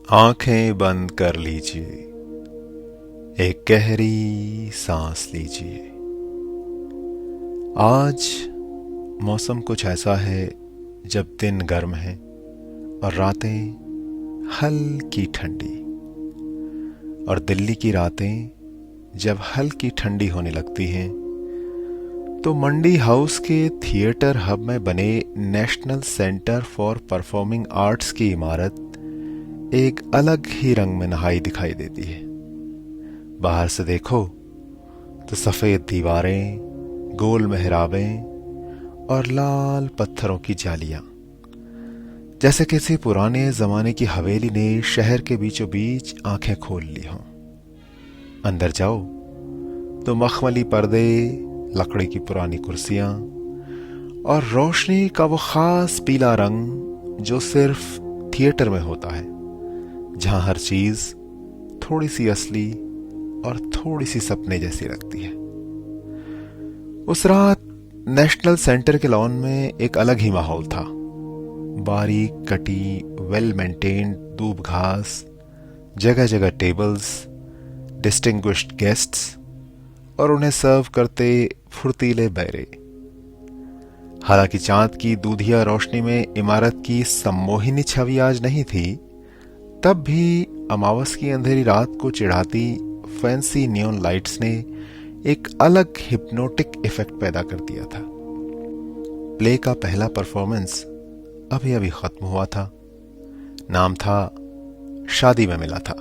आंखें बंद कर लीजिए, एक गहरी सांस लीजिए। आज मौसम कुछ ऐसा है जब दिन गर्म है और रातें हल्की ठंडी। और दिल्ली की रातें जब हल्की ठंडी होने लगती हैं तो मंडी हाउस के थिएटर हब में बने national centre for performing arts की इमारत एक अलग ही रंग में नहाई दिखाई देती है। बाहर से देखो तो सफेद दीवारें, गोल मेहराबें और लाल पत्थरों की जालियां, जैसे किसी पुराने जमाने की हवेली ने शहर के बीचों बीच आंखें खोल ली हों। अंदर जाओ तो मखमली पर्दे, लकड़ी की पुरानी कुर्सियां और रोशनी का वो खास पीला रंग जो सिर्फ थिएटर में होता है, जहां हर चीज थोड़ी सी असली और थोड़ी सी सपने जैसी लगती है। उस रात नेशनल सेंटर के लॉन में एक अलग ही माहौल था। बारीक कटी, वेल मेंटेन्ड दूब घास, जगह जगह टेबल्स, डिस्टिंग्विश्ड गेस्ट्स और उन्हें सर्व करते फुर्तीले बैरे। हालांकि चांद की दूधिया रोशनी में इमारत की सम्मोहिनी छवि आज नहीं थी, तब भी अमावस की अंधेरी रात को चिढ़ाती फैंसी नियॉन लाइट्स ने एक अलग हिप्नोटिक इफेक्ट पैदा कर दिया था। प्ले का पहला परफॉर्मेंस अभी अभी खत्म हुआ था। नाम था शादी में मिला था।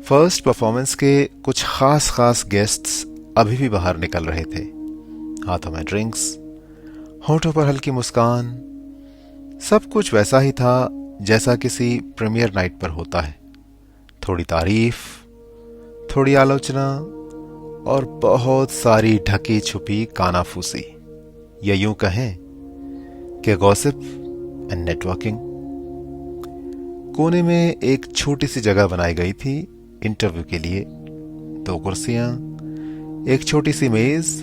फर्स्ट परफॉर्मेंस के कुछ खास गेस्ट्स अभी भी बाहर निकल रहे थे, हाथों में ड्रिंक्स, होठों पर हल्की मुस्कान। सब कुछ वैसा ही था जैसा किसी प्रीमियर नाइट पर होता है। थोड़ी तारीफ, थोड़ी आलोचना और बहुत सारी ढकी छुपी कानाफूसी, या यूं कहें कि गॉसिप एंड नेटवर्किंग। कोने में एक छोटी सी जगह बनाई गई थी इंटरव्यू के लिए। 2 कुर्सियां, एक छोटी सी मेज,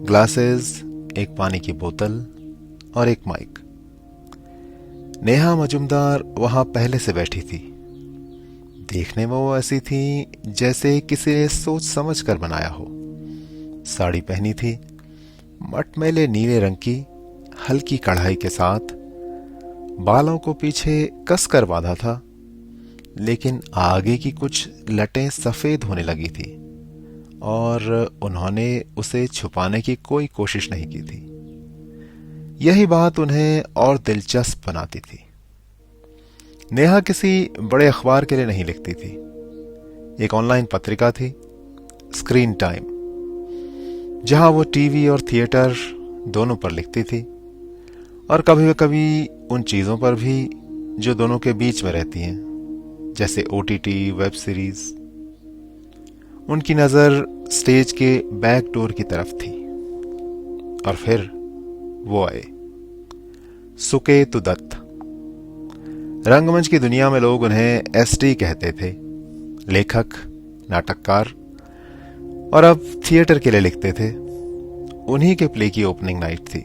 ग्लासेस, एक पानी की बोतल और एक माइक। नेहा मजुमदार वहां पहले से बैठी थी। देखने में वो ऐसी थी जैसे किसी ने सोच समझ कर बनाया हो। साड़ी पहनी थी, मटमैले नीले रंग की, हल्की कढ़ाई के साथ। बालों को पीछे कस कर बांधा था, लेकिन आगे की कुछ लटें सफेद होने लगी थी और उन्होंने उसे छुपाने की कोई कोशिश नहीं की थी। यही बात उन्हें और दिलचस्प बनाती थी। नेहा किसी बड़े अखबार के लिए नहीं लिखती थी। एक ऑनलाइन पत्रिका थी, स्क्रीन टाइम, जहां वो टीवी और थिएटर दोनों पर लिखती थी और कभी कभी उन चीजों पर भी जो दोनों के बीच में रहती हैं, जैसे ओटीटी, वेब सीरीज। उनकी नजर स्टेज के बैक डोर की तरफ थी। और फिर वो आए, सुकेतु दत्त। रंगमंच की दुनिया में लोग उन्हें एसडी कहते थे। लेखक, नाटककार और अब थिएटर के लिए लिखते थे। उन्हीं के प्ले की ओपनिंग नाइट थी।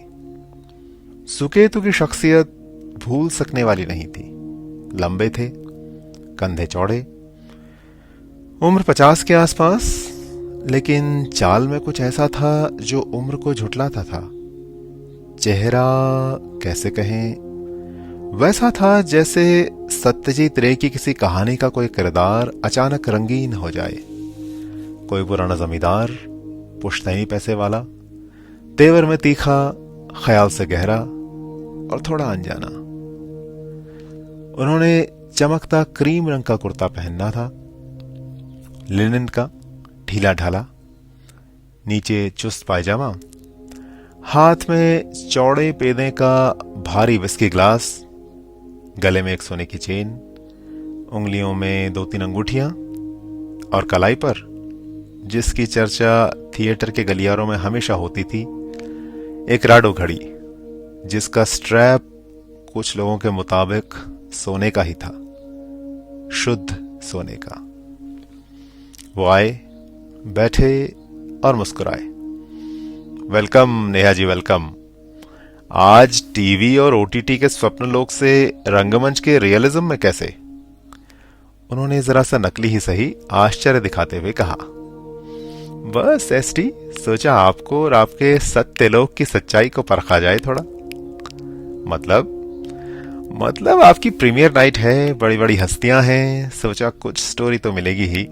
सुकेतु की शख्सियत भूल सकने वाली नहीं थी। लंबे थे, कंधे चौड़े, उम्र 50 के आसपास, लेकिन चाल में कुछ ऐसा था जो उम्र को झुठलाता था। चेहरा कैसे कहें, वैसा था जैसे सत्यजीत रे की किसी कहानी का कोई किरदार अचानक रंगीन हो जाए। कोई पुराना जमींदार, पुश्तैनी पैसे वाला, तेवर में तीखा, ख्याल से गहरा और थोड़ा अनजाना। उन्होंने चमकता क्रीम रंग का कुर्ता पहनना था, लिनन का, ढीला ढाला, नीचे चुस्त पायजामा, हाथ में चौड़े पेदे का भारी विस्की ग्लास, गले में एक सोने की चेन, उंगलियों में 2-3 अंगूठियां और कलाई पर, जिसकी चर्चा थिएटर के गलियारों में हमेशा होती थी, एक राडो घड़ी, जिसका स्ट्रैप कुछ लोगों के मुताबिक सोने का ही था, शुद्ध सोने का। वो आए, बैठे और मुस्कुराए। Welcome Neha ji, welcome. आज टीवी और ओटीटी के स्वप्न लोक से रंगमंच के रियलिज्म में कैसे? उन्होंने जरा सा नकली ही सही आश्चर्य दिखाते हुए कहा, बस एसटी, सोचा आपको और आपके सत्यलोक की सच्चाई को परखा जाए थोड़ा। मतलब आपकी प्रीमियर नाइट है, बड़ी बड़ी हस्तियां हैं, सोचा कुछ स्टोरी तो मिलेगी ही।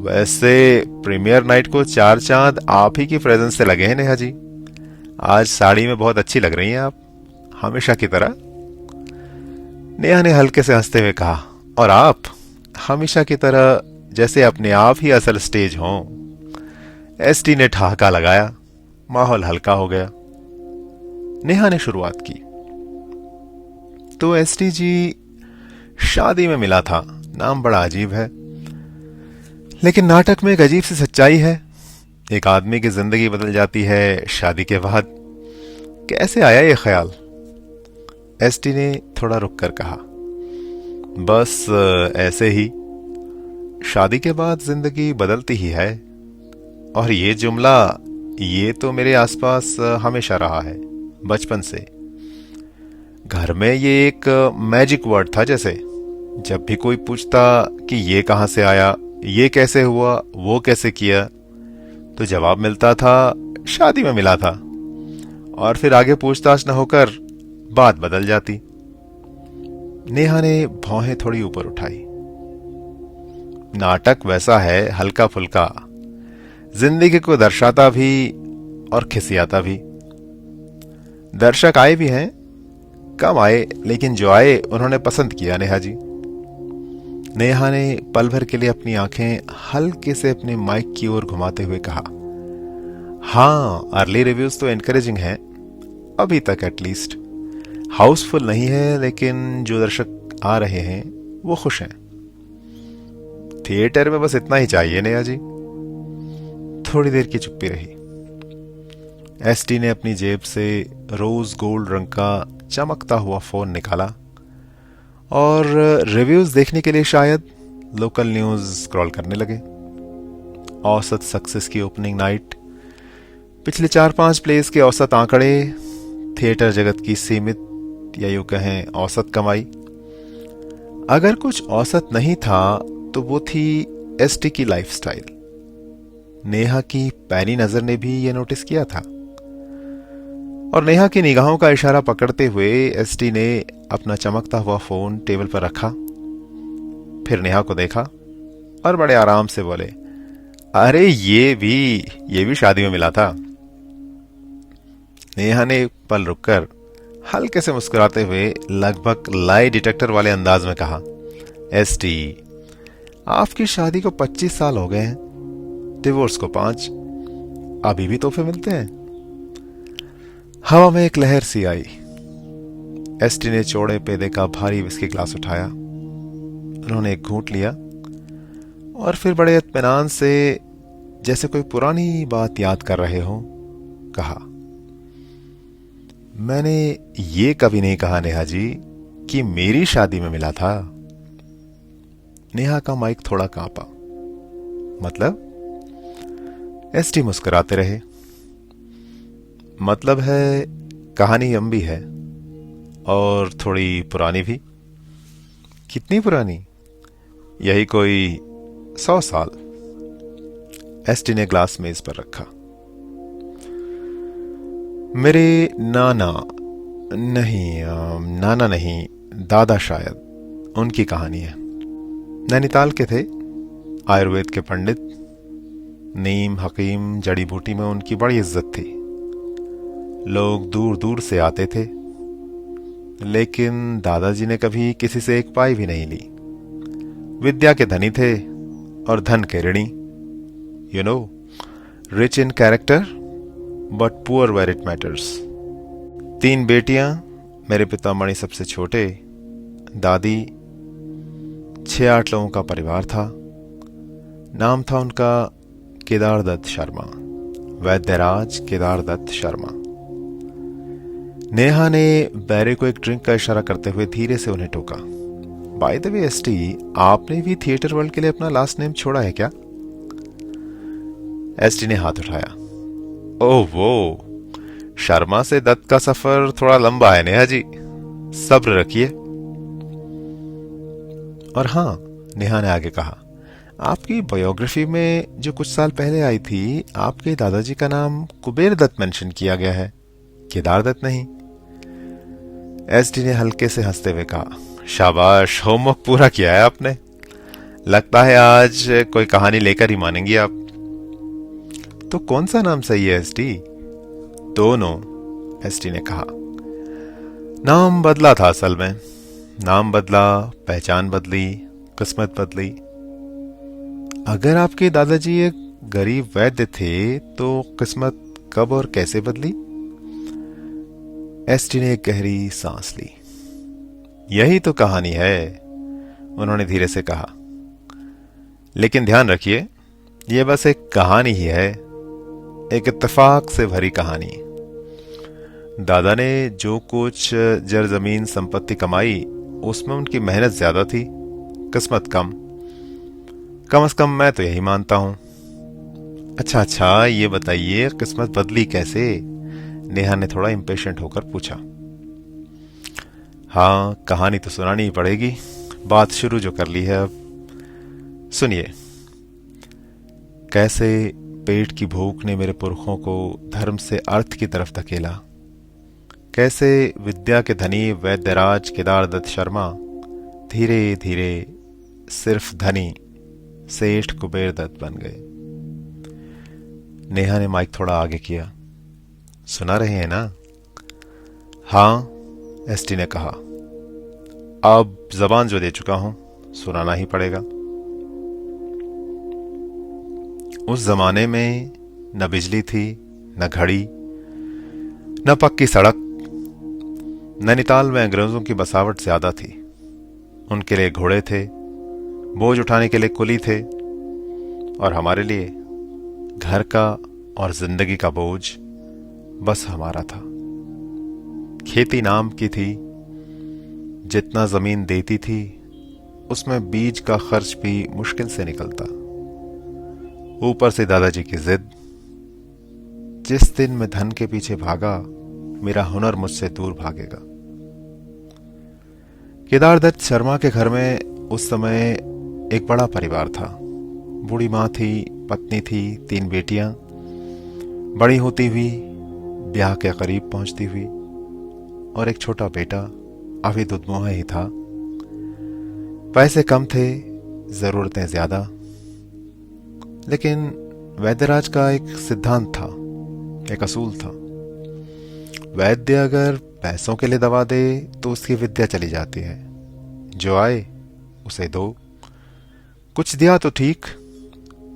वैसे प्रीमियर नाइट को 4 चांद आप ही की प्रेजेंस से लगे हैं नेहा जी। आज साड़ी में बहुत अच्छी लग रही हैं आप, हमेशा की तरह। नेहा ने हल्के से हंसते हुए कहा, और आप हमेशा की तरह जैसे अपने आप ही असल स्टेज हों। एसटी ने ठहाका लगाया, माहौल हल्का हो गया। नेहा ने शुरुआत की, तो एसटी जी शादी में मिला था, नाम बड़ा अजीब है, लेकिन नाटक में एक अजीब सी सच्चाई है। एक आदमी की जिंदगी बदल जाती है शादी के बाद। कैसे आया ये ख्याल? एसटी ने थोड़ा रुक कर कहा, बस ऐसे ही, शादी के बाद जिंदगी बदलती ही है। और ये जुमला, ये तो मेरे आसपास हमेशा रहा है, बचपन से। घर में ये एक मैजिक वर्ड था जैसे। जब भी कोई पूछता कि ये कहां से आया, ये कैसे हुआ, वो कैसे किया, तो जवाब मिलता था शादी में मिला था। और फिर आगे पूछताछ न होकर बात बदल जाती। नेहा ने भौहें थोड़ी ऊपर उठाई। नाटक वैसा है, हल्का फुल्का, जिंदगी को दर्शाता भी और खिसियाता भी। दर्शक आए भी हैं, कम आए, लेकिन जो आए उन्होंने पसंद किया नेहा जी। नेहा ने पल भर के लिए अपनी आंखें हल्के से अपने माइक की ओर घुमाते हुए कहा, हाँ, अर्ली रिव्यूज तो एनकरेजिंग हैं, अभी तक एटलीस्ट। हाउसफुल नहीं है, लेकिन जो दर्शक आ रहे हैं वो खुश हैं। थिएटर में बस इतना ही चाहिए नेहा जी। थोड़ी देर की चुप्पी रही। एसटी ने अपनी जेब से रोज गोल्ड रंग का चमकता हुआ फोन निकाला और रिव्यूज देखने के लिए शायद लोकल न्यूज स्क्रॉल करने लगे। औसत सक्सेस की ओपनिंग नाइट, पिछले 4-5 प्लेस के औसत आंकड़े, थिएटर जगत की सीमित या यूं कहें औसत कमाई। अगर कुछ औसत नहीं था तो वो थी एसटी की लाइफस्टाइल। नेहा की पैनी नजर ने भी ये नोटिस किया था, और नेहा की निगाहों का इशारा पकड़ते हुए एसटी ने अपना चमकता हुआ फोन टेबल पर रखा, फिर नेहा को देखा और बड़े आराम से बोले, अरे ये भी शादी में मिला था। नेहा ने पल रुककर हल्के से मुस्कुराते हुए लगभग लाई डिटेक्टर वाले अंदाज में कहा, एसटी, आपकी शादी को 25 साल हो गए हैं, डिवोर्स को 5, अभी भी तोहफे मिलते हैं। हवा में एक लहर सी आई। एसटी ने चौड़े पेदे का भारी विस्की ग्लास उठाया। उन्होंने एक घूंट लिया और फिर बड़े इत्मीनान से, जैसे कोई पुरानी बात याद कर रहे हो, कहा, मैंने ये कभी नहीं कहा नेहा जी कि मेरी शादी में मिला था। नेहा का माइक थोड़ा कांपा। मतलब? एसटी मुस्कुराते रहे। मतलब है, कहानी लंबी है और थोड़ी पुरानी भी। कितनी पुरानी? यही कोई 100 साल। एसटी ने ग्लास मेज पर रखा। मेरे नाना नहीं, दादा शायद, उनकी कहानी है। नैनीताल के थे, आयुर्वेद के पंडित। नीम, हकीम, जड़ी बूटी में उनकी बड़ी इज्जत थी। लोग दूर दूर से आते थे, लेकिन दादाजी ने कभी किसी से एक पाई भी नहीं ली। विद्या के धनी थे और धन के ऋणी। You know, rich in character but poor where it matters. 3 बेटियां, मेरे पितामही सबसे छोटे, दादी, 6-8 लोगों का परिवार था। नाम था उनका केदार दत्त शर्मा, वैद्यराज केदार दत्त शर्मा। नेहा ने बैरे को एक ड्रिंक का इशारा करते हुए धीरे से उन्हें टोका। बाय द वे एसटी, आपने भी थिएटर वर्ल्ड के लिए अपना लास्ट नेम छोड़ा है क्या? एसटी ने हाथ उठाया। ओह वो, शर्मा से दत्त का सफर थोड़ा लंबा है नेहा जी, सब्र रखिए। और हाँ, नेहा ने आगे कहा, आपकी बायोग्राफी में जो कुछ साल पहले आई थी, आपके दादाजी का नाम कुबेर दत्त मेंशन किया गया है, केदार दत्त नहीं। एसडी ने हल्के से हंसते हुए कहा, शाबाश, होमवर्क पूरा किया है आपने। लगता है आज कोई कहानी लेकर ही मानेंगी आप। तो कौन सा नाम सही है एसडी? दोनों, एसडी ने कहा। नाम बदला था असल में। नाम बदला, पहचान बदली, किस्मत बदली। अगर आपके दादाजी एक गरीब वैद्य थे तो किस्मत कब और कैसे बदली? एसटी ने एक गहरी सांस ली। यही तो कहानी है, उन्होंने धीरे से कहा। लेकिन ध्यान रखिए, यह बस एक कहानी ही है, एक इत्तेफाक से भरी कहानी। दादा ने जो कुछ जर जमीन संपत्ति कमाई, उसमें उनकी मेहनत ज्यादा थी, किस्मत कम से कम मैं तो यही मानता हूं। अच्छा, ये बताइए किस्मत बदली कैसे? नेहा ने थोड़ा इम्पेशेंट होकर पूछा। हाँ, कहानी तो सुनानी ही पड़ेगी, बात शुरू जो कर ली है अब। सुनिए, कैसे पेट की भूख ने मेरे पुरखों को धर्म से अर्थ की तरफ धकेला, कैसे विद्या के धनी वैद्यराज केदार दत्त शर्मा धीरे धीरे सिर्फ धनी सेठ कुबेर दत्त बन गए। नेहा ने माइक थोड़ा आगे किया। सुना रहे हैं ना? हाँ, एसटी ने कहा। अब जबान जो दे चुका हूं, सुनाना ही पड़ेगा। उस जमाने में न बिजली थी, न घड़ी, न पक्की सड़क। नैनीताल में अंग्रेजों की बसावट ज्यादा थी। उनके लिए घोड़े थे, बोझ उठाने के लिए कुली थे, और हमारे लिए घर का और जिंदगी का बोझ बस हमारा था। खेती नाम की थी, जितना जमीन देती थी उसमें बीज का खर्च भी मुश्किल से निकलता। ऊपर से दादाजी की जिद। जिस दिन मैं धन के पीछे भागा, मेरा हुनर मुझसे दूर भागेगा। केदार दत्त शर्मा के घर में उस समय एक बड़ा परिवार था। बूढ़ी माँ थी, पत्नी थी, 3 बेटियां। बड़ी होती हुई ब्याह के करीब पहुंचती हुई, और एक छोटा बेटा अभी दुधमुहा ही था। पैसे कम थे, जरूरतें ज्यादा। लेकिन वैद्यराज का एक सिद्धांत था, एक असूल था। वैद्य अगर पैसों के लिए दवा दे तो उसकी विद्या चली जाती है। जो आए उसे दो। कुछ दिया तो ठीक,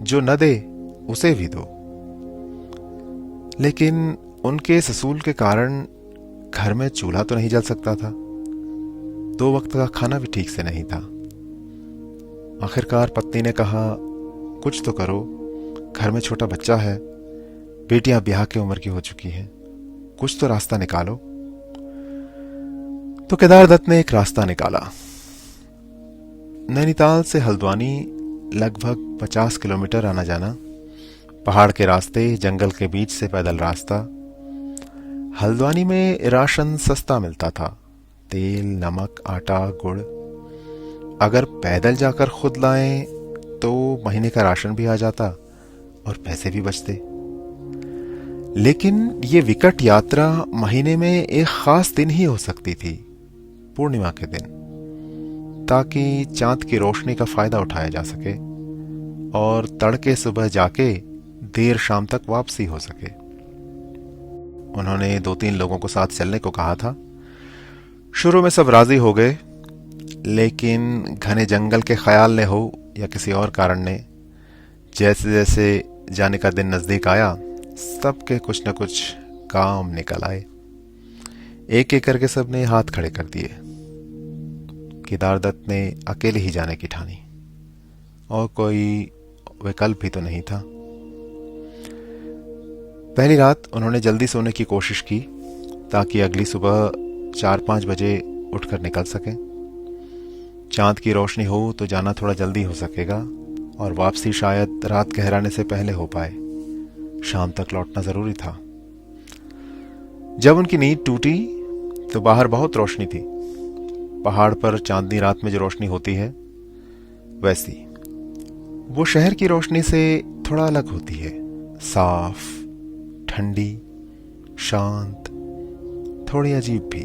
जो न दे उसे भी दो। लेकिन उनके इस असूल के कारण घर में चूल्हा तो नहीं जल सकता था, 2 वक्त का खाना भी ठीक से नहीं था। आखिरकार पत्नी ने कहा, कुछ तो करो, घर में छोटा बच्चा है, बेटियां ब्याह की उम्र की हो चुकी हैं, कुछ तो रास्ता निकालो। तो केदार दत्त ने एक रास्ता निकाला। नैनीताल से हल्द्वानी लगभग 50 किलोमीटर आना जाना, पहाड़ के रास्ते, जंगल के बीच से पैदल रास्ता। हल्द्वानी में राशन सस्ता मिलता था, तेल, नमक, आटा, गुड़। अगर पैदल जाकर खुद लाएं तो महीने का राशन भी आ जाता और पैसे भी बचते। लेकिन ये विकट यात्रा महीने में एक खास दिन ही हो सकती थी, पूर्णिमा के दिन, ताकि चांद की रोशनी का फायदा उठाया जा सके और तड़के सुबह जाके देर शाम तक वापसी हो सके। उन्होंने 2-3 लोगों को साथ चलने को कहा था। शुरू में सब राजी हो गए, लेकिन घने जंगल के ख्याल ने हो या किसी और कारण ने, जैसे जैसे जाने का दिन नजदीक आया, सबके कुछ न कुछ काम निकल आए। एक एक करके सबने हाथ खड़े कर दिए। केदार दत्त ने अकेले ही जाने की ठानी, और कोई विकल्प भी तो नहीं था। पहली रात उन्होंने जल्दी सोने की कोशिश की, ताकि अगली सुबह 4-5 बजे उठकर निकल सकें। चांद की रोशनी हो तो जाना थोड़ा जल्दी हो सकेगा, और वापसी शायद रात गहराने से पहले हो पाए। शाम तक लौटना जरूरी था। जब उनकी नींद टूटी तो बाहर बहुत रोशनी थी। पहाड़ पर चांदनी रात में जो रोशनी होती है, वैसी वो शहर की रोशनी से थोड़ा अलग होती है, साफ, ठंडी, शांत, थोड़ी अजीब भी।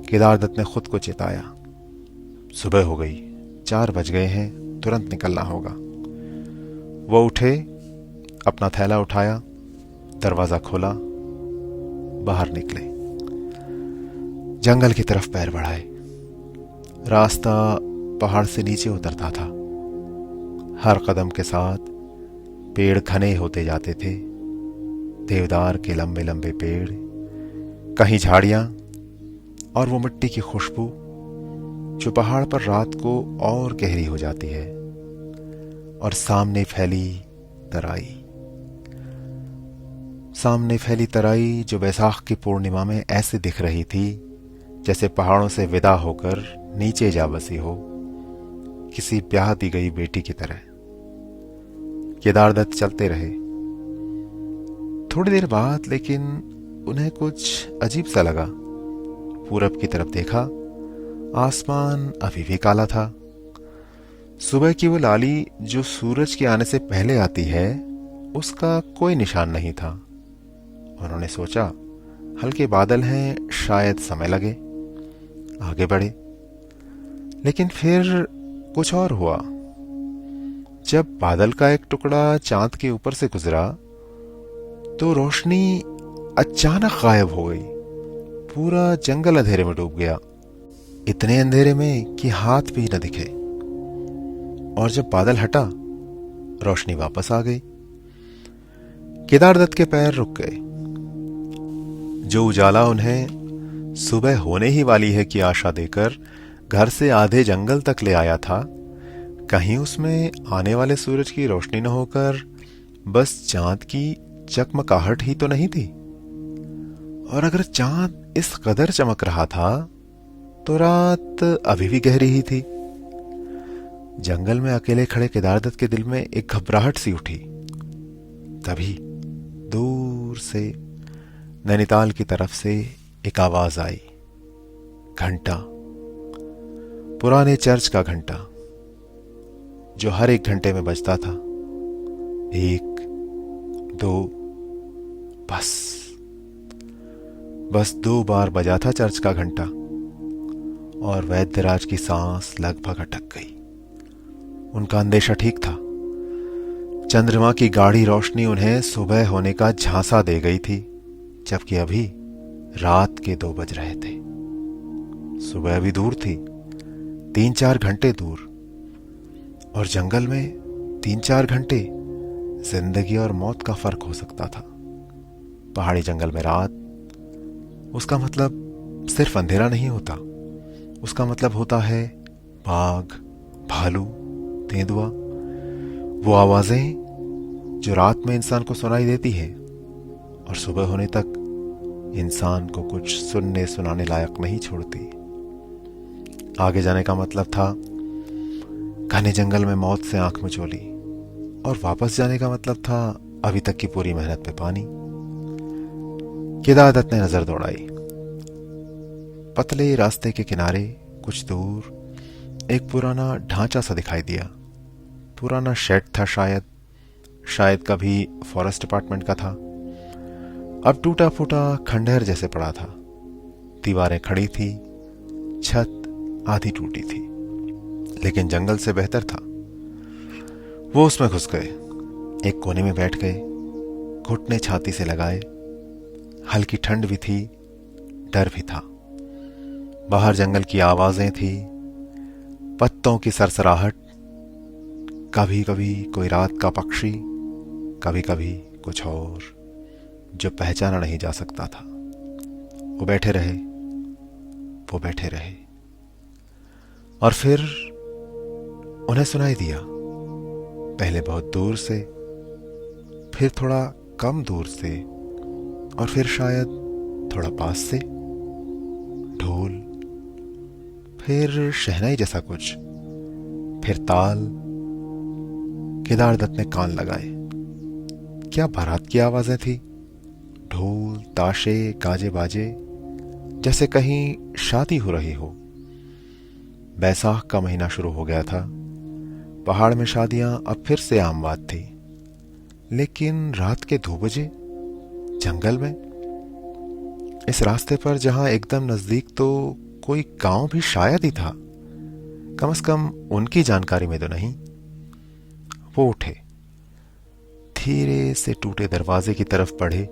केदार दत्त ने खुद को चेताया। सुबह हो गई, 4 बज गए हैं, तुरंत निकलना होगा। वो उठे, अपना थैला उठाया, दरवाजा खोला, बाहर निकले, जंगल की तरफ पैर बढ़ाए। रास्ता पहाड़ से नीचे उतरता था। हर कदम के साथ पेड़ घने होते जाते थे, देवदार के लंबे लंबे पेड़, कहीं झाड़ियां, और वो मिट्टी की खुशबू जो पहाड़ पर रात को और गहरी हो जाती है। और सामने फैली तराई जो बैसाख की पूर्णिमा में ऐसे दिख रही थी जैसे पहाड़ों से विदा होकर नीचे जा बसी हो, किसी ब्याह दी गई बेटी की तरह। केदार दत्त चलते रहे। थोड़ी देर बाद लेकिन उन्हें कुछ अजीब सा लगा। पूरब की तरफ देखा, आसमान अभी भी काला था। सुबह की वो लाली जो सूरज के आने से पहले आती है, उसका कोई निशान नहीं था। उन्होंने सोचा, हल्के बादल हैं, शायद समय लगे। आगे बढ़े, लेकिन फिर कुछ और हुआ। जब बादल का एक टुकड़ा चांद के ऊपर से गुजरा तो रोशनी अचानक गायब हो गई। पूरा जंगल अंधेरे में डूब गया, इतने अंधेरे में कि हाथ भी न दिखे। और जब बादल हटा, रोशनी वापस आ गई। केदार दत्त के पैर रुक गए। जो उजाला उन्हें सुबह होने ही वाली है की आशा देकर घर से आधे जंगल तक ले आया था, कहीं उसमें आने वाले सूरज की रोशनी न होकर बस चांद की चकमकाहट ही तो नहीं थी। और अगर चांद इस कदर चमक रहा था तो रात अभी भी गहरी ही थी। जंगल में अकेले खड़े केदार दत्त के दिल में एक घबराहट सी उठी। तभी दूर से नैनीताल की तरफ से एक आवाज आई। घंटा, पुराने चर्च का घंटा जो हर 1 घंटे में बजता था। 1, 2, बस 2 बार बजा था चर्च का घंटा, और वैद्यराज की सांस लगभग अटक गई। उनका अंदेशा ठीक था। चंद्रमा की गाढ़ी रोशनी उन्हें सुबह होने का झांसा दे गई थी, जबकि अभी रात के 2 बज रहे थे। सुबह अभी दूर थी, 3-4 घंटे दूर। और जंगल में 3-4 घंटे जिंदगी और मौत का फर्क हो सकता था। पहाड़ी जंगल में रात, उसका मतलब सिर्फ अंधेरा नहीं होता। उसका मतलब होता है बाघ, भालू, तेंदुआ, वो आवाजें जो रात में इंसान को सुनाई देती हैं और सुबह होने तक इंसान को कुछ सुनने सुनाने लायक नहीं छोड़ती। आगे जाने का मतलब था घने जंगल में मौत से आंख मिचोली, और वापस जाने का मतलब था अभी तक की पूरी मेहनत पे पानी। केदार दत्त ने नजर दौड़ाई। पतले रास्ते के किनारे कुछ दूर एक पुराना ढांचा सा दिखाई दिया। पुराना शेड था, शायद कभी फॉरेस्ट डिपार्टमेंट का था। अब टूटा फूटा खंडहर जैसे पड़ा था। दीवारें खड़ी थी, छत आधी टूटी थी, लेकिन जंगल से बेहतर था। वो उसमें घुस गए, एक कोने में बैठ गए, घुटने छाती से लगाए। हल्की ठंड भी थी, डर भी था। बाहर जंगल की आवाजें थी, पत्तों की सरसराहट, कभी कभी कोई रात का पक्षी, कभी कभी कुछ और जो पहचाना नहीं जा सकता था। वो बैठे रहे, और फिर उन्हें सुनाई दिया। पहले बहुत दूर से, फिर थोड़ा कम दूर से, और फिर शायद थोड़ा पास से ढोल, फिर शहनाई जैसा कुछ, फिर ताल। केदार दत्त ने कान लगाए। क्या बारात की आवाजें थी? ढोल, ताशे, गाजे बाजे, जैसे कहीं शादी हो रही हो। बैसाख का महीना शुरू हो गया था। पहाड़ में शादियां अब फिर से आम बात थी, लेकिन रात के 2 बजे जंगल में, इस रास्ते पर जहां एकदम नजदीक तो कोई गांव भी शायद ही था, कम से कम उनकी जानकारी में तो नहीं। वो उठे, धीरे से टूटे दरवाजे की तरफ बढ़े,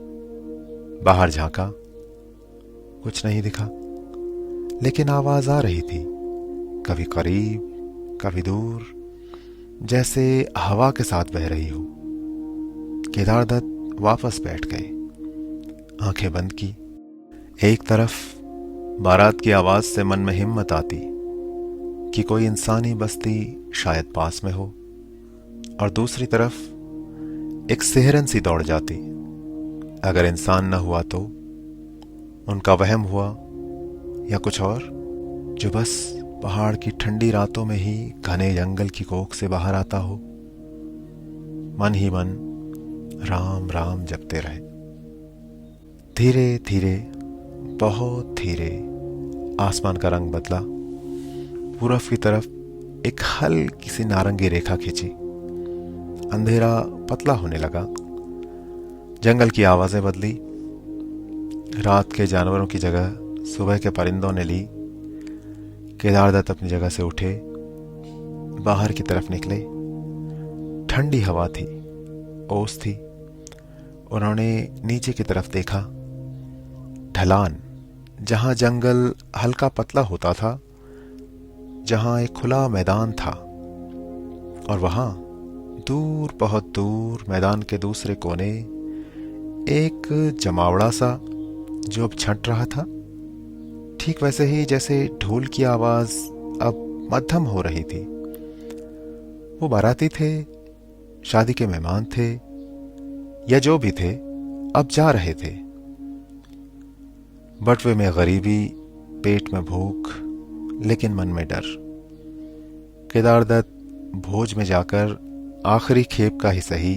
बाहर झांका, कुछ नहीं दिखा, लेकिन आवाज आ रही थी, कभी करीब कभी दूर, जैसे हवा के साथ बह रही हो। केदारदत्त वापस बैठ गए, आंखें बंद की। एक तरफ बारात की आवाज से मन में हिम्मत आती कि कोई इंसानी बस्ती शायद पास में हो, और दूसरी तरफ एक सिहरन सी दौड़ जाती, अगर इंसान न हुआ तो उनका वहम हुआ, या कुछ और, जो बस पहाड़ की ठंडी रातों में ही घने जंगल की कोख से बाहर आता हो। मन ही मन राम राम जपते रहे। धीरे धीरे, बहुत धीरे आसमान का रंग बदला, पूरब की तरफ एक हल्की सी नारंगी रेखा खींची, अंधेरा पतला होने लगा, जंगल की आवाजें बदली, रात के जानवरों की जगह सुबह के परिंदों ने ली। केदारदत्त अपनी जगह से उठे, बाहर की तरफ निकले। ठंडी हवा थी, ओस थी। उन्होंने नीचे की तरफ देखा, ढलान, जहां जंगल हल्का पतला होता था, जहां एक खुला मैदान था, और वहां दूर, बहुत दूर मैदान के दूसरे कोने एक जमावड़ा सा जो अब छंट रहा था, ठीक वैसे ही जैसे ढोल की आवाज अब मध्यम हो रही थी। वो बाराती थे, शादी के मेहमान थे, या जो भी थे, अब जा रहे थे। बटवे में गरीबी, पेट में भूख, लेकिन मन में डर। केदारदत्त भोज में जाकर आखिरी खेप का ही सही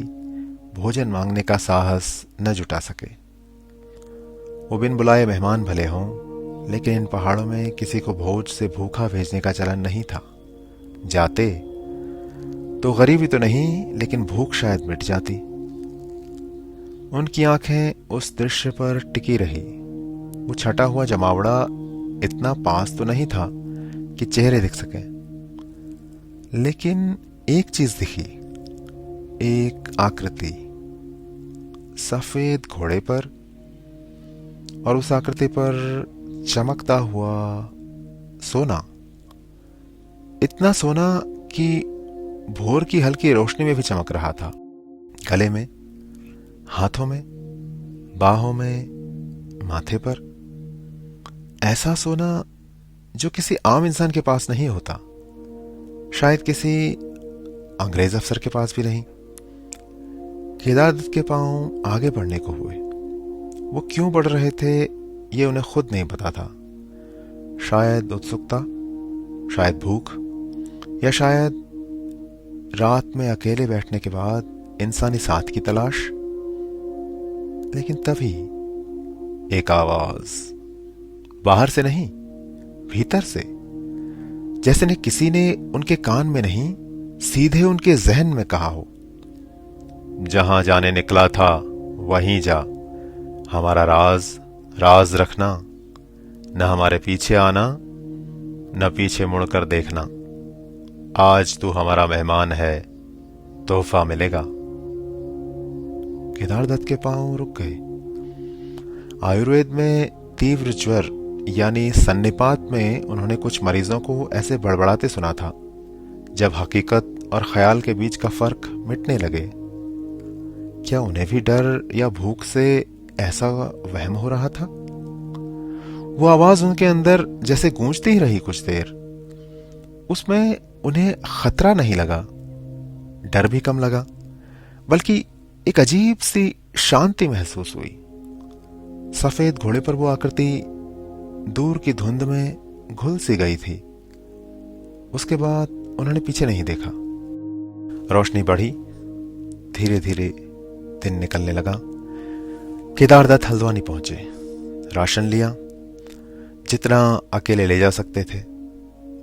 भोजन मांगने का साहस न जुटा सके। वो बिन बुलाए मेहमान भले हों, लेकिन इन पहाड़ों में किसी को भोज से भूखा भेजने का चलन नहीं था। जाते तो गरीबी तो नहीं, लेकिन भूख शायद मिट जाती। उनकी आंखें उस दृश्य पर टिकी रही। वो छटा हुआ जमावड़ा इतना पास तो नहीं था कि चेहरे दिख सके, लेकिन एक चीज दिखी, एक आकृति, सफेद घोड़े पर, और उस आकृति पर चमकता हुआ सोना, इतना सोना कि भोर की हल्की रोशनी में भी चमक रहा था। गले में, हाथों में, बाहों में, माथे पर, ऐसा सोना जो किसी आम इंसान के पास नहीं होता, शायद किसी अंग्रेज अफसर के पास भी नहीं। केदारदत्त के पांव आगे बढ़ने को हुए। वो क्यों बढ़ रहे थे ये उन्हें खुद नहीं पता था। शायद उत्सुकता, शायद भूख, या शायद रात में अकेले बैठने के बाद इंसानी साथ की तलाश। लेकिन तभी एक आवाज, बाहर से नहीं, भीतर से, जैसे ने किसी ने उनके कान में नहीं, सीधे उनके जहन में कहा हो, जहां जाने निकला था वहीं जा, हमारा राज राज रखना, न हमारे पीछे आना, न पीछे मुड़कर देखना। आज तू हमारा मेहमान है, तोहफा मिलेगा। केदारदत्त के पांव रुक गए। आयुर्वेद में तीव्र ज्वर यानी सन्निपात में उन्होंने कुछ मरीजों को ऐसे बड़बड़ाते सुना था, जब हकीकत और ख्याल के बीच का फर्क मिटने लगे। क्या उन्हें भी डर या भूख से ऐसा वहम हो रहा था? वो आवाज उनके अंदर जैसे गूंजती ही रही कुछ देर। उसमें उन्हें खतरा नहीं लगा, डर भी कम लगा, बल्कि एक अजीब सी शांति महसूस हुई। सफेद घोड़े पर वो आकृति दूर की धुंध में घुल सी गई थी। उसके बाद उन्होंने पीछे नहीं देखा। रोशनी बढ़ी, धीरे धीरे दिन निकलने लगा। केदारदत्त हल्द्वानी पहुंचे, राशन लिया, जितना अकेले ले जा सकते थे,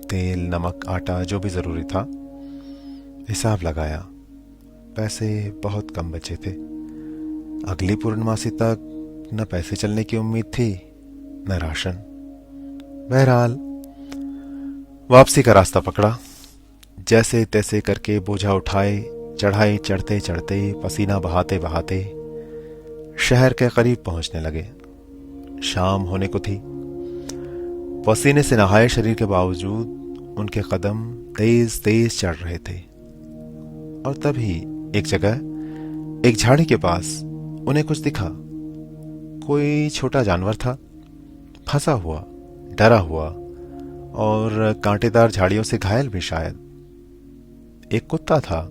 तेल, नमक, आटा, जो भी ज़रूरी था। हिसाब लगाया, पैसे बहुत कम बचे थे। अगली पूर्णमासी तक न पैसे चलने की उम्मीद थी न राशन। बहरहाल वापसी का रास्ता पकड़ा। जैसे तैसे करके बोझा उठाए, चढ़ाई चढ़ते चढ़ते, पसीना बहाते बहाते शहर के करीब पहुंचने लगे। शाम होने को थी। पसीने से नहाए शरीर के बावजूद उनके कदम तेज तेज चढ़ रहे थे। और तभी एक जगह, एक झाड़ी के पास उन्हें कुछ दिखा। कोई छोटा जानवर था, फंसा हुआ, डरा हुआ और कांटेदार झाड़ियों से घायल भी शायद। एक कुत्ता था,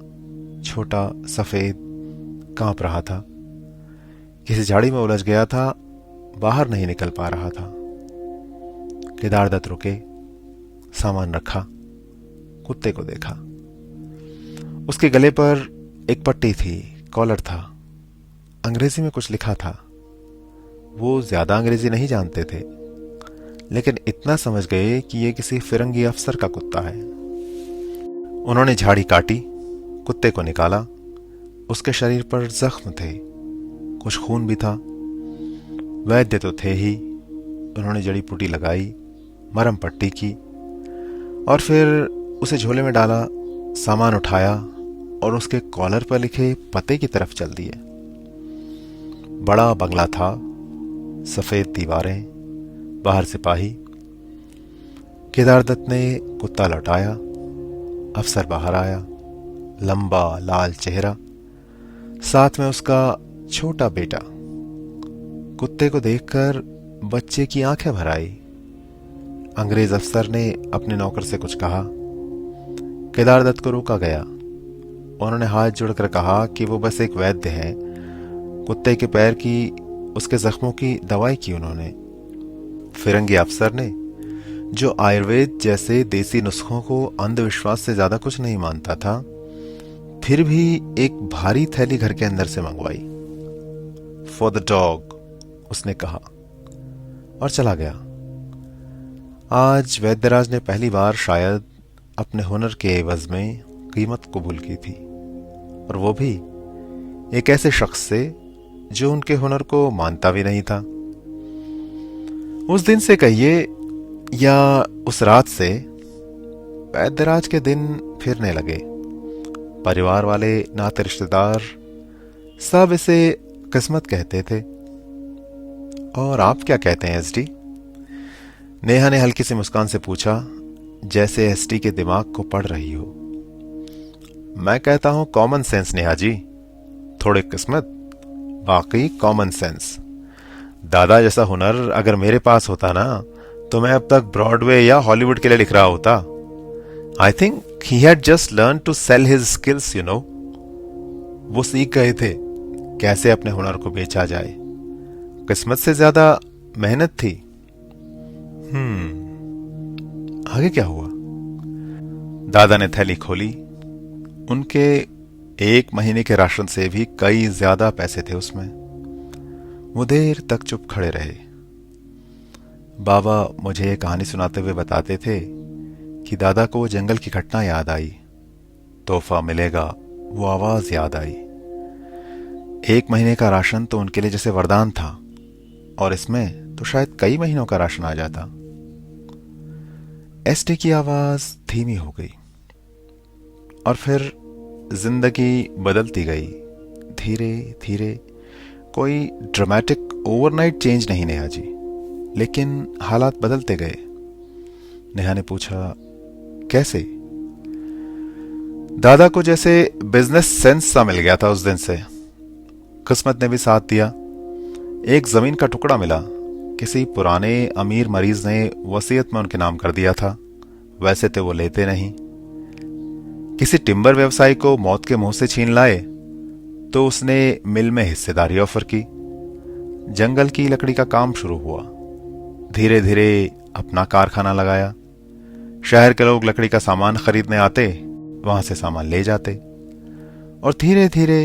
छोटा, सफेद, कांप रहा था। किसी झाड़ी में उलझ गया था, बाहर नहीं निकल पा रहा था। केदारदत्त रुके, सामान रखा, कुत्ते को देखा। उसके गले पर एक पट्टी थी, कॉलर था। अंग्रेजी में कुछ लिखा था। वो ज्यादा अंग्रेजी नहीं जानते थे, लेकिन इतना समझ गए कि ये किसी फिरंगी अफसर का कुत्ता है। उन्होंने झाड़ी काटी, कुत्ते को निकाला। उसके शरीर पर जख्म थे, कुछ खून भी था। वैद्य तो थे ही। उन्होंने जड़ी बूटी लगाई, मरहम पट्टी की और फिर उसे झोले में डाला, सामान उठाया और उसके कॉलर पर लिखे पते की तरफ चल दिए। बड़ा बंगला था, सफेद दीवारें, बाहर सिपाही। केदारदत्त ने कुत्ता लौटाया। अफसर बाहर आया, लंबा लाल चेहरा, साथ में उसका छोटा बेटा। कुत्ते को देखकर बच्चे की आंखें भर आई। अंग्रेज अफसर ने अपने नौकर से कुछ कहा। केदारदत्त को रोका गया। उन्होंने हाथ जोड़कर कहा कि वो बस एक वैद्य हैं। कुत्ते के पैर की, उसके जख्मों की दवाई की उन्होंने। फिरंगी अफसर ने, जो आयुर्वेद जैसे देसी नुस्खों को अंधविश्वास से ज्यादा कुछ नहीं मानता था, फिर भी एक भारी थैली घर के अंदर से मंगवाई। फॉर द डॉग, उसने कहा और चला गया। आज वैद्यराज ने पहली बार शायद अपने हुनर के एवज में कीमत कबूल की थी, और वो भी एक ऐसे शख्स से जो उनके हुनर को मानता भी नहीं था। उस दिन से कहिए या उस रात से वैद्यराज के दिन फिरने लगे। परिवार वाले, नाते रिश्तेदार सब इसे किस्मत कहते थे। और आप क्या कहते हैं एसडी? नेहा ने हल्की सी मुस्कान से पूछा, जैसे एसडी के दिमाग को पढ़ रही हो। मैं कहता हूं कॉमन सेंस नेहा जी, थोड़ी किस्मत, बाकी कॉमन सेंस। दादा जैसा हुनर अगर मेरे पास होता ना, तो मैं अब तक ब्रॉडवे या हॉलीवुड के लिए लिख रहा होता। I think he had just learn to sell his skills, you know. वो सीख गए थे कैसे अपने हुनर को बेचा जाए। किस्मत से ज्यादा मेहनत थी। आगे क्या हुआ? दादा ने थैली खोली। उनके 1 महीने के राशन से भी कई ज्यादा पैसे थे उसमें। वो देर तक चुप खड़े रहे। बाबा मुझे ये कहानी सुनाते हुए बताते थे कि दादा को वो जंगल की घटना याद आई, तोहफा मिलेगा, वो आवाज याद आई। 1 महीने का राशन तो उनके लिए जैसे वरदान था, और इसमें तो शायद कई महीनों का राशन आ जाता। एसटी की आवाज धीमी हो गई और फिर जिंदगी बदलती गई धीरे धीरे। कोई ड्रामेटिक ओवरनाइट चेंज नहीं नेहा जी, लेकिन हालात बदलते गए। नेहा ने पूछा, कैसे? दादा को जैसे बिजनेस सेंस सा मिल गया था उस दिन से। किस्मत ने भी साथ दिया। एक जमीन का टुकड़ा मिला। किसी पुराने अमीर मरीज ने वसीयत में उनके नाम कर दिया था। वैसे तो वो लेते नहीं। किसी टिम्बर व्यवसायी को मौत के मुंह से छीन लाए तो उसने मिल में हिस्सेदारी ऑफर की। जंगल की लकड़ी का काम शुरू हुआ। धीरे धीरे अपना कारखाना लगाया। शहर के लोग लकड़ी का सामान खरीदने आते, वहां से सामान ले जाते, और धीरे धीरे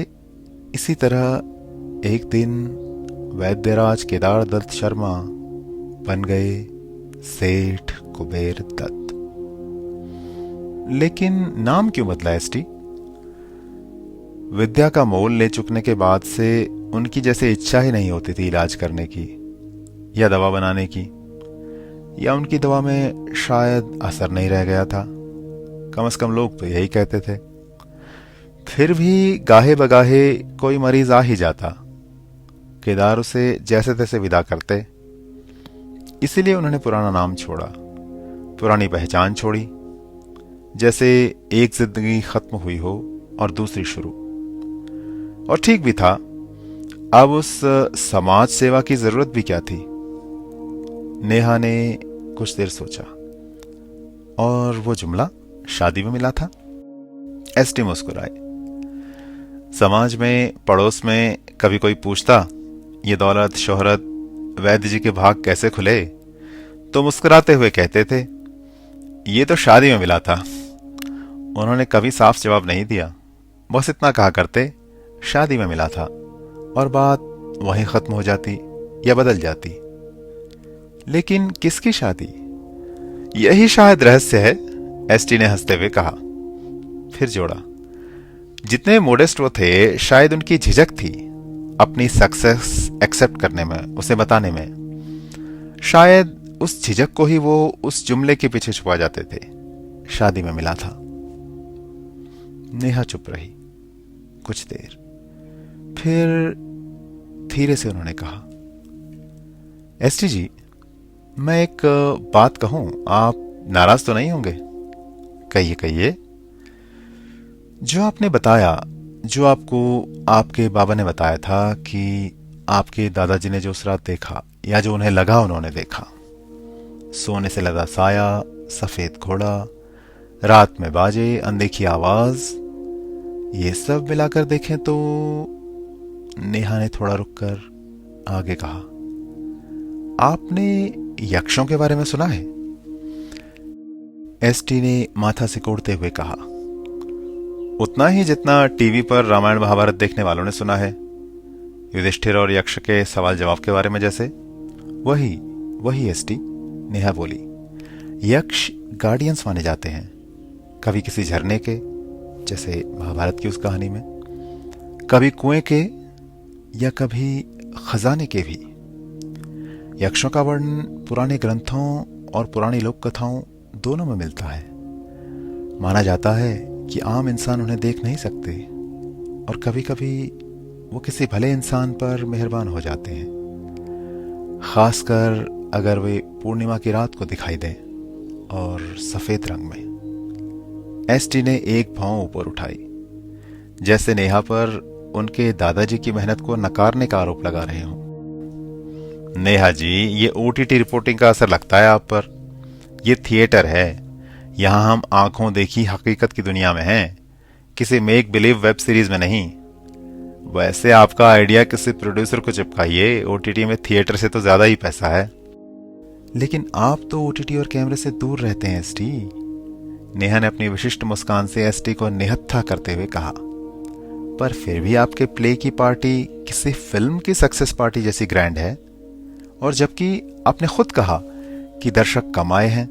इसी तरह एक दिन वैद्यराज केदारदत्त शर्मा बन गए सेठ कुबेर दत्त। लेकिन नाम क्यों बदला एसटी? विद्या का मोल ले चुकने के बाद से उनकी जैसे इच्छा ही नहीं होती थी इलाज करने की या दवा बनाने की, या उनकी दवा में शायद असर नहीं रह गया था। कम से कम लोग तो यही कहते थे। फिर भी गाहे बगाहे कोई मरीज आ ही जाता, केदार उसे जैसे तैसे विदा करते। इसीलिए उन्होंने पुराना नाम छोड़ा, पुरानी पहचान छोड़ी, जैसे एक जिंदगी खत्म हुई हो और दूसरी शुरू। और ठीक भी था, अब उस समाज सेवा की जरूरत भी क्या थी। नेहा ने कुछ देर सोचा, और वो जुमला शादी में मिला था। एसटी मुस्कुराए। समाज में, पड़ोस में कभी कोई पूछता ये दौलत शोहरत वैद्य जी के भाग कैसे खुले, तो मुस्कुराते हुए कहते थे ये तो शादी में मिला था। उन्होंने कभी साफ जवाब नहीं दिया, बस इतना कहा करते शादी में मिला था, और बात वहीं खत्म हो जाती या बदल जाती। लेकिन किसकी शादी? यही शायद रहस्य है, एसटी ने हंसते हुए कहा। फिर जोड़ा, जितने मोडेस्ट वो थे, शायद उनकी झिझक थी अपनी सक्सेस एक्सेप्ट करने में, उसे बताने में। शायद उस झिझक को ही वो उस जुमले के पीछे छुपा जाते थे, शादी में मिला था। नेहा चुप रही कुछ देर, फिर धीरे से उन्होंने कहा, एसटी जी, मैं एक बात कहूं, आप नाराज तो नहीं होंगे? कहिए कहिए। जो आपने बताया, जो आपको आपके बाबा ने बताया था कि आपके दादाजी ने जो उस रात देखा, या जो उन्हें लगा उन्होंने देखा, सोने से लदा साया, सफेद घोड़ा, रात में बाजे, अनदेखी आवाज, ये सब मिलाकर देखें तो। नेहा ने थोड़ा रुककर आगे कहा, आपने यक्षों के बारे में सुना है? एसटी ने माथा सिकोड़ते हुए कहा, उतना ही जितना टीवी पर रामायण महाभारत देखने वालों ने सुना है, युधिष्ठिर और यक्ष के सवाल जवाब के बारे में जैसे। वही एसटी, नेहा बोली। यक्ष गार्डियंस माने जाते हैं, कभी किसी झरने के, जैसे महाभारत की उस कहानी में, कभी कुएं के, या कभी खजाने के भी। यक्षों का वर्णन पुराने ग्रंथों और पुरानी लोक कथाओं दोनों में मिलता है। माना जाता है कि आम इंसान उन्हें देख नहीं सकते, और कभी कभी वो किसी भले इंसान पर मेहरबान हो जाते हैं, खासकर अगर वे पूर्णिमा की रात को दिखाई दें और सफेद रंग में। एसटी ने एक भौं ऊपर उठाई, जैसे नेहा पर उनके दादाजी की मेहनत को नकारने का आरोप लगा रहे हों। नेहा जी, ये ओटीटी रिपोर्टिंग का असर लगता है आप पर। ये थिएटर है, यहां हम आंखों देखी हकीकत की दुनिया में हैं, किसी मेक बिलीव वेब सीरीज में नहीं। वैसे आपका आइडिया किसी प्रोड्यूसर को चिपकाइए, ओटीटी में थिएटर से तो ज्यादा ही पैसा है। लेकिन आप तो ओटीटी और कैमरे से दूर रहते हैं एसटी। नेहा ने अपनी विशिष्ट मुस्कान से एसटी को निहत्था करते हुए कहा, पर फिर भी आपके प्ले की पार्टी किसी फिल्म की सक्सेस पार्टी जैसी ग्रैंड है, और जबकि आपने खुद कहा कि दर्शक कम आए हैं।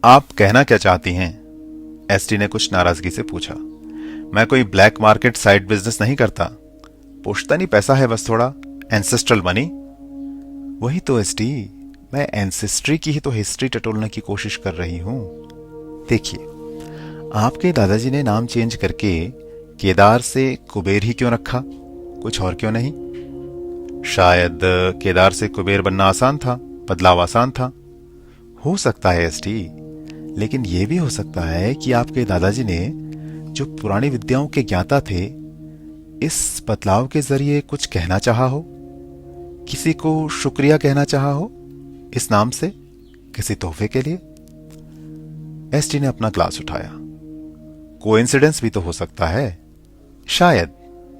आप कहना क्या चाहती हैं? एसटी ने कुछ नाराजगी से पूछा। मैं कोई ब्लैक मार्केट साइड बिजनेस नहीं करता, पुश्तनी पैसा है बस थोड़ा, एंसेस्ट्रल मनी। वही तो एसटी, मैं एंसेस्ट्री की ही तो हिस्ट्री टटोलने की कोशिश कर रही हूं। देखिए, आपके दादाजी ने नाम चेंज करके केदार से कुबेर ही क्यों रखा, कुछ और क्यों नहीं? शायद केदार से कुबेर बनना आसान था, बदलाव आसान था। हो सकता है एसटी, लेकिन यह भी हो सकता है कि आपके दादाजी ने, जो पुरानी विद्याओं के ज्ञाता थे, इस बदलाव के जरिए कुछ कहना चाहा हो, किसी को शुक्रिया कहना चाहा हो इस नाम से, किसी तोहफे के लिए। एसटी ने अपना ग्लास उठाया। कोइंसिडेंस भी तो हो सकता है, शायद,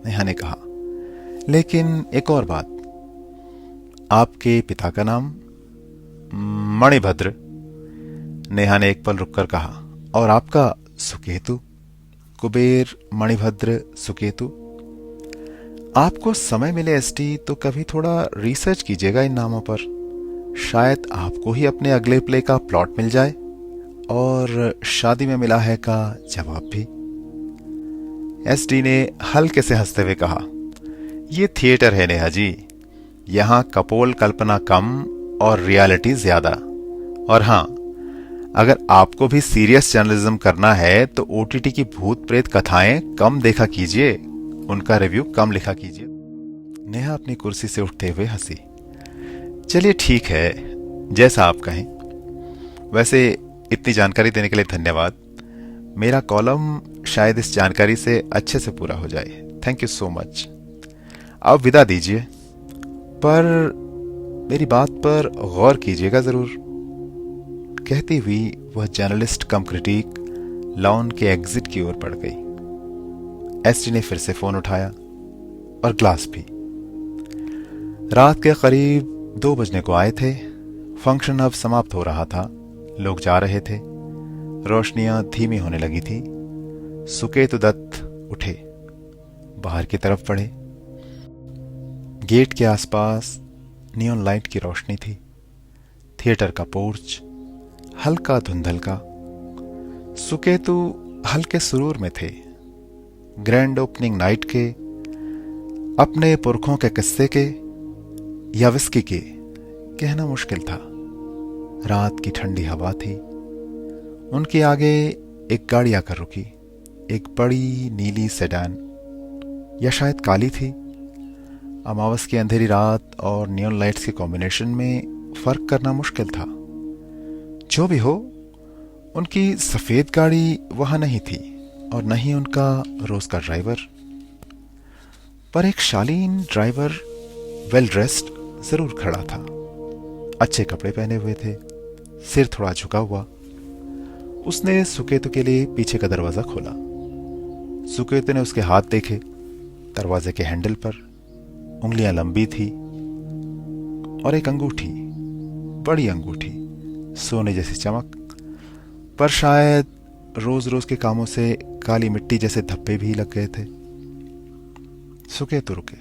नेहा ने कहा। लेकिन एक और बात, आपके पिता का नाम? मणिभद्र, नेहा ने एक पल रुककर कहा। और आपका? सुकेतु। कुबेर, मणिभद्र, सुकेतु। आपको समय मिले एसटी तो कभी थोड़ा रिसर्च कीजिएगा इन नामों पर। शायद आपको ही अपने अगले प्ले का प्लॉट मिल जाए, और शादी में मिला है का जवाब भी। एसडी ने हल्के से हंसते हुए कहा, ये थिएटर है नेहा जी, यहाँ कपोल कल्पना कम और रियलिटी ज्यादा। और हाँ, अगर आपको भी सीरियस जर्नलिज्म करना है तो ओटीटी की भूत प्रेत कथाएं कम देखा कीजिए, उनका रिव्यू कम लिखा कीजिए। नेहा अपनी कुर्सी से उठते हुए हंसी। चलिए ठीक है, जैसा आप कहें। वैसे इतनी जानकारी देने के लिए धन्यवाद। मेरा कॉलम शायद इस जानकारी से अच्छे से पूरा हो जाए। Thank you so much. आप विदा दीजिए, पर मेरी बात पर गौर कीजिएगा जरूर। कहती हुई वह जर्नलिस्ट कम क्रिटिक लॉन के एग्जिट की ओर बढ़ गई। एसटी ने फिर से फोन उठाया और ग्लास भी। रात के करीब 2 बजने को आए थे। फंक्शन अब समाप्त हो रहा था, लोग जा रहे थे, रोशनियां धीमी होने लगी थी। सुकेतु दत्त उठे, बाहर की तरफ बढ़े। गेट के आसपास नियॉन लाइट की रोशनी थी। थिएटर का पोर्च हल्का धुंधल का। सुकेतु हल्के सुरूर में थे। ग्रैंड ओपनिंग नाइट के, अपने पुरखों के किस्से के या विस्की के, कहना मुश्किल था। रात की ठंडी हवा थी। उनके आगे एक गाड़ी आकर रुकी, एक बड़ी नीली सेडान, या शायद काली थी। अमावस की अंधेरी रात और नियॉन लाइट्स के कॉम्बिनेशन में फर्क करना मुश्किल था। जो भी हो, उनकी सफेद गाड़ी वहां नहीं थी और न ही उनका रोज का ड्राइवर। पर एक शालीन ड्राइवर वेल ड्रेस्ड जरूर खड़ा था। अच्छे कपड़े पहने हुए थे, सिर थोड़ा झुका हुआ। उसने सुकेतु के लिए पीछे का दरवाजा खोला। सुकेतु ने उसके हाथ देखे। दरवाजे के हैंडल पर उंगलियां लंबी थी और एक अंगूठी, बड़ी अंगूठी, सोने जैसी चमक, पर शायद रोज रोज के कामों से काली मिट्टी जैसे धब्बे भी लग गए थे। सुकेतु रुके।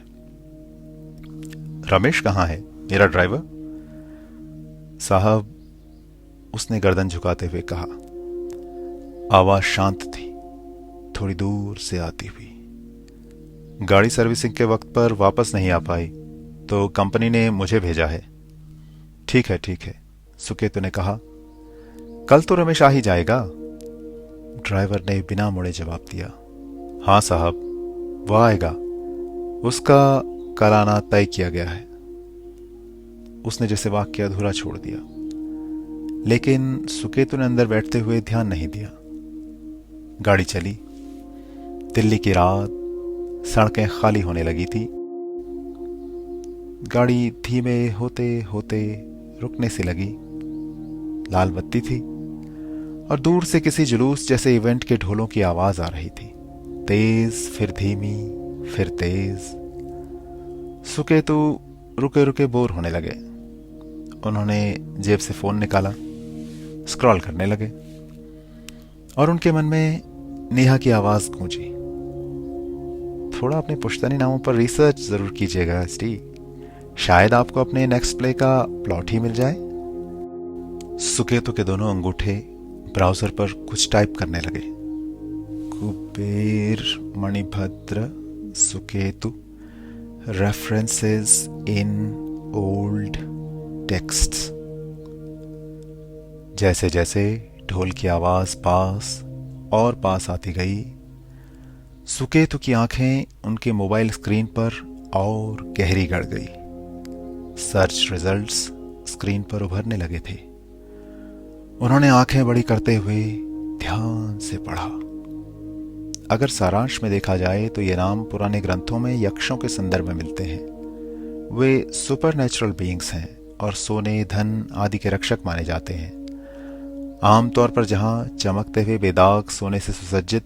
रमेश कहाँ है, मेरा ड्राइवर? साहब, उसने गर्दन झुकाते हुए कहा। आवाज शांत थी, थोड़ी दूर से आती हुई। गाड़ी सर्विसिंग के वक्त पर वापस नहीं आ पाई तो कंपनी ने मुझे भेजा है। ठीक है ठीक है, सुकेतु ने कहा। कल तो रमेश आ ही जाएगा। ड्राइवर ने बिना मुड़े जवाब दिया। हाँ साहब, वह आएगा, उसका कल आना तय किया गया है। उसने जैसे वाक्य अधूरा छोड़ दिया, लेकिन सुकेतु ने अंदर बैठते हुए ध्यान नहीं दिया। गाड़ी चली। दिल्ली की रात, सड़कें खाली होने लगी थी। गाड़ी धीमे होते होते रुकने से लगी। लाल बत्ती थी और दूर से किसी जुलूस जैसे इवेंट के ढोलों की आवाज आ रही थी, तेज फिर धीमी फिर तेज। सुकेतु रुके रुके बोर होने लगे। उन्होंने जेब से फोन निकाला, स्क्रॉल करने लगे और उनके मन में नेहा की आवाज गूंजी। थोड़ा अपने पुश्तनी नामों पर रिसर्च जरूर कीजिएगा एसटी, शायद आपको अपने नेक्स्ट प्ले का प्लॉट ही मिल जाए। सुकेतु के दोनों अंगूठे ब्राउजर पर कुछ टाइप करने लगे। Kuber Manibhadra Suketu references in old texts. जैसे जैसे ढोल की आवाज पास और पास आती गई, सुकेतु की आंखें उनके मोबाइल स्क्रीन पर और गहरी गड़ गई। सर्च रिजल्ट्स स्क्रीन पर उभरने लगे थे। उन्होंने आंखें बड़ी करते हुए ध्यान से पढ़ा। अगर सारांश में देखा जाए तो ये नाम पुराने ग्रंथों में यक्षों के संदर्भ में मिलते हैं। वे सुपरनेचुरल बीइंग्स हैं और सोने, धन आदि के रक्षक माने जाते हैं। आमतौर पर जहां चमकते हुए बेदाग सोने से सुसज्जित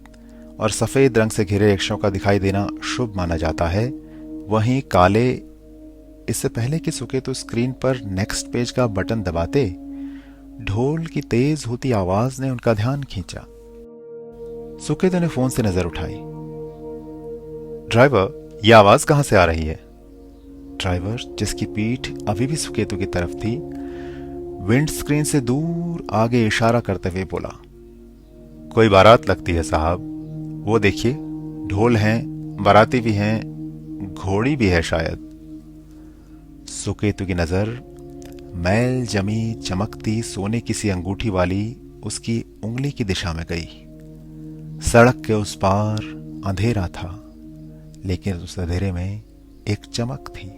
और सफेद रंग से घिरे यक्षों का दिखाई देना शुभ माना जाता है, वहीं काले। इससे पहले कि सुकेतु स्क्रीन पर नेक्स्ट पेज का बटन दबाते, ढोल की तेज होती आवाज ने उनका ध्यान खींचा। सुकेतु ने फोन से नजर उठाई। ड्राइवर, यह आवाज कहां से आ रही है? ड्राइवर, जिसकी पीठ अभी भी सुकेतु की तरफ थी, विंड स्क्रीन से दूर आगे इशारा करते हुए बोला, कोई बारात लगती है साहब, वो देखिए, ढोल हैं, बाराती भी हैं, घोड़ी भी है शायद। सुकेतु की नजर मैल जमी चमकती सोने की सी अंगूठी वाली उसकी उंगली की दिशा में गई। सड़क के उस पार अंधेरा था, लेकिन उस अंधेरे में एक चमक थी।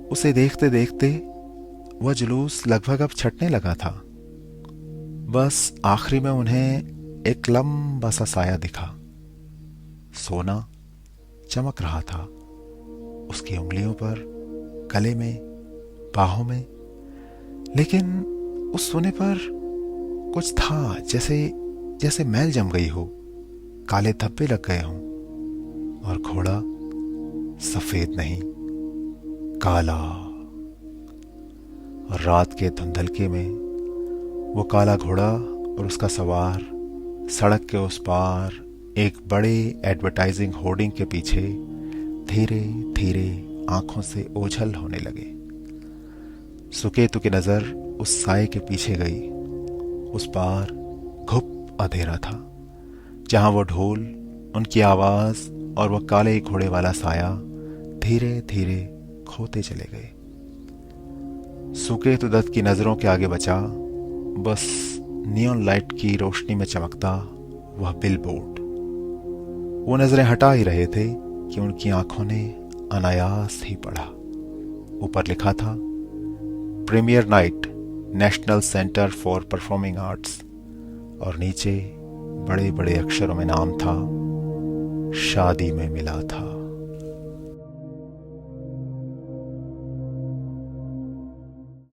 उसे देखते देखते वह जुलूस लगभग अब छटने लगा था। बस आखिरी में उन्हें एक लंबा सा साया दिखा। सोना चमक रहा था उसकी उंगलियों पर, गले में, बाहों में, लेकिन उस सोने पर कुछ था, जैसे जैसे मैल जम गई हो, काले धब्बे लग गए हों। और घोड़ा सफेद नहीं, काला। और रात के धुंधलके में वो काला घोड़ा और उसका सवार सड़क के उस पार एक बड़े एडवर्टाइजिंग होर्डिंग के पीछे धीरे धीरे आंखों से ओझल होने लगे। सुकेतु की नजर उस साए के पीछे गई। उस पार घुप अंधेरा था, जहां वो ढोल, उनकी आवाज और वो काले घोड़े वाला साया धीरे धीरे खोते चले गए। सुकेतु दत्त की नजरों के आगे बचा बस नियॉन लाइट की रोशनी में चमकता वह बिलबोर्ड। वो नजरें हटा ही रहे थे कि उनकी आंखों ने अनायास ही पढ़ा। ऊपर लिखा था, premiere night, national centre for performing arts, और नीचे बड़े बड़े अक्षरों में नाम था, शादी में मिला था।